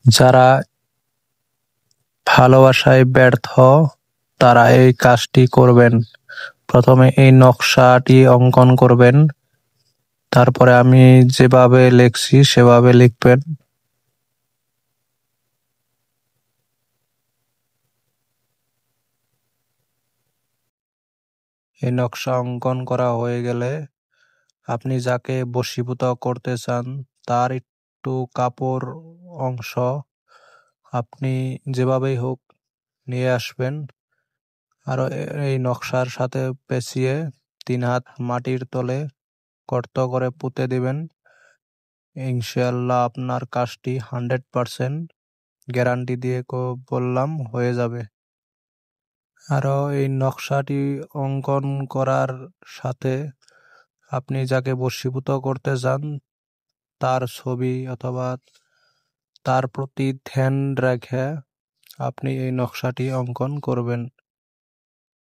যারা ভালোবাসায় ব্যর্থ তারা এই কাজটি করবেন। প্রথমে এই নকশাটি অঙ্কন করবেন, তারপরে আমি যেভাবে লিখছি সেভাবে লিখবেন। এই নকশা অঙ্কন করা হয়ে গেলে আপনি যাকে বশীভূত করতে চান তার একটু কাপড় অংশ আপনি যেভাবেই হোক নিয়ে আসবেন, আর এই নকশার সাথে পেঁচিয়ে 3 হাত মাটির তলে গর্ত করে পুঁতে দিবেন। ইনশাআল্লাহ আপনার কাজটি 100% গ্যারান্টি দিয়ে বললাম হয়ে যাবে। আরও এই নকশাটি অঙ্কন করার সাথে আপনি যাকে বশীভূত করতে চান তার ছবি অথবা তার প্রতি ধ্যান রেখে আপনি এই নকশাটি অঙ্কন করবেন।